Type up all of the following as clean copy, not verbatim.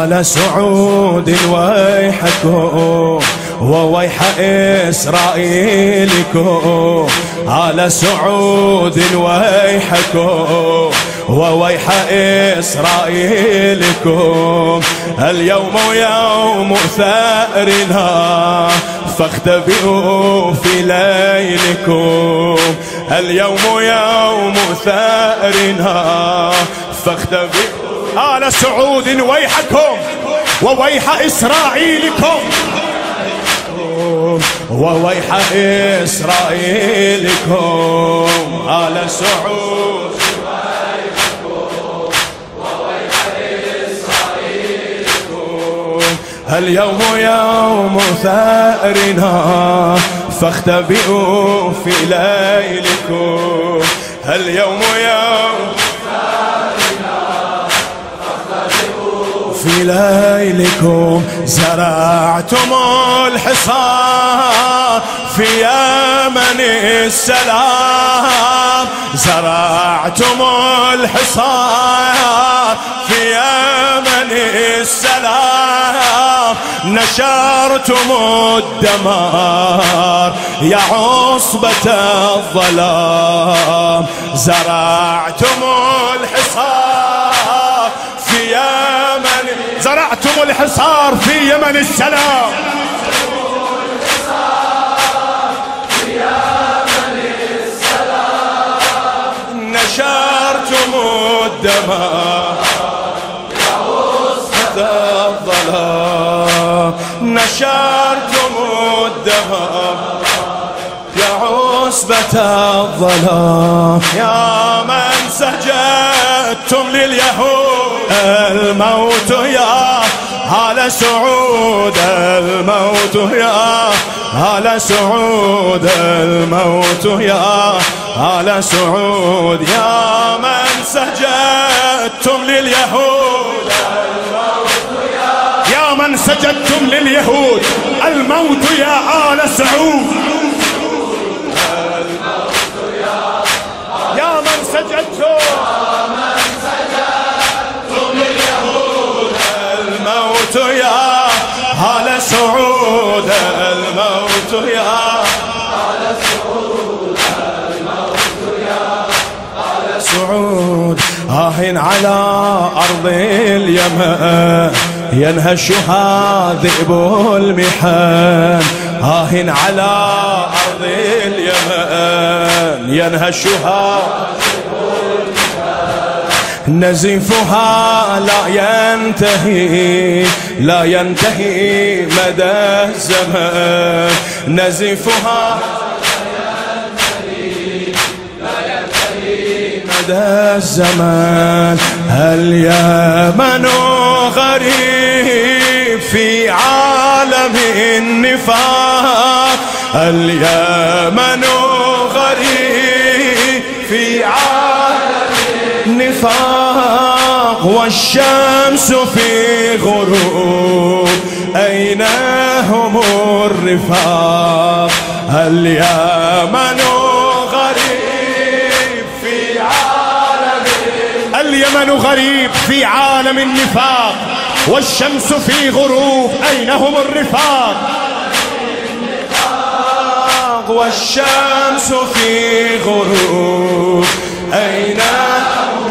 آل سعود ويحكم وويح إسرائيلكم، آل سعود ويحكم وويح إسرائيلكم. اليوم يوم ثأرنا فاختبئوا في ليلكم، اليوم يوم ثأرنا فاختبئوا. آل سعود ويحكم وويح إسرائيلكم وويح إسرائيلكم. آل سعود اليوم يوم ثأرنا فاختبئوا في ليلكم، اليوم يوم ثأرنا فاختبئوا في ليلكم. زرعتم الحصار في يمن السلام، زرعتم الحصار في يمن السلام، نشرتم الدمار يا عصبة الظلام. زرعتم الحصار في يمن، زرعتم الحصار في يمن السلام، نشرتم الدمار يا عصبة الظلام، نشرتم الدمار يا عصبة الظلام. يا من سجدتم لليهود الموت يا آل سعود، الموت يا آل سعود، الموت يا آل سعود. يا من سجدتم لليهود الموت يا من سجدتم لليهود الموت يا آل سعود، يا من سجدتم لليهود الموت يا آل سعود، الموت يا آل سعود، الموت يا آل سعود. على أرض اليمن ينهشها ذئب المحن، على أرض اليمن ينهشها نزيفها لا ينتهي، لا ينتهي مدى الزمان. نزيفها لا ينتهي مدى الزمان. اليمن غريب في عالم النفاق، اليمن غريب في عالم النفاق. والشمس في غروب أين هم الرفاق. اليمن غريب في عالم، اليمن غريب في عالم النفاق. والشمس في غروب أين هم الرفاق. والشمس في غروب أين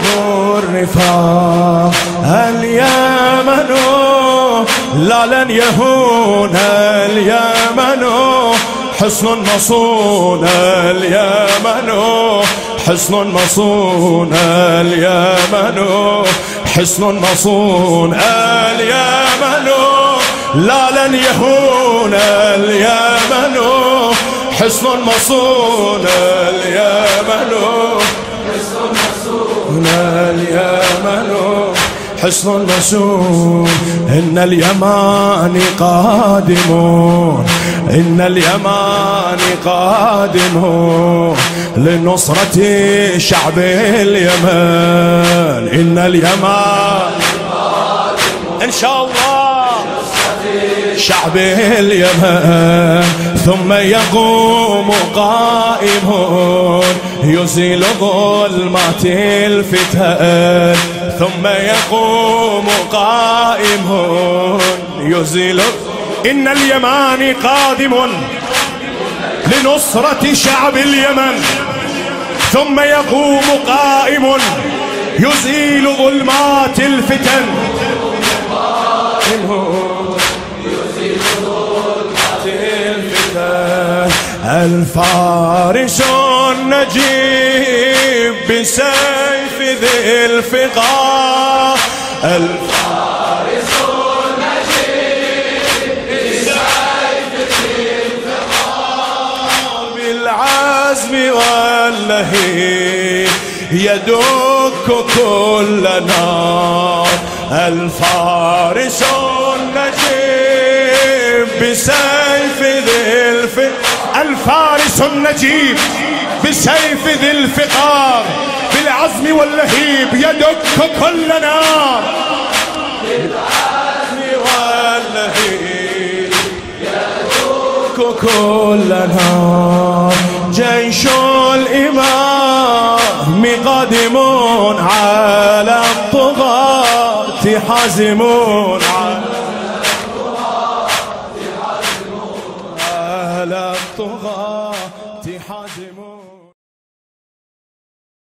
هم الرفاق. اليمن لا لن يهون، اليمن حصن مصون، اليمن حصن مصون، اليمن حصن مصون. اليمن لا لن يهون، اليمن حصن مصون، اليمن حصن مصون، اليمن حصن مصون. إن اليمان قادمون، إن اليمان قادمون لنصرة شعب اليمن. إن اليمان قادمون إن شاء الله شعب اليمن. ثم يقوم قائمون يزيل ظلمات الفتن ثم يقوم قائم يزيل. إن اليمان قادم لنصرة شعب اليمن ثم يقوم قائم يزيل ظلمات الفتن الفارس النجيب بسيف ذي الفقار. الفارس النجيب بسيف ذي الفقار بالعزم واللهيب يدك كل نار. الفارس النجيب بسيف ذي الفقار. الفارس النجيب بسيف ذي الفقار بالعزم واللهيب يدك كل نار. بالعزم واللهيب يدك كل نار. جيش الإمام قادمون على الطغاة حازمون على الطغاة حازمون.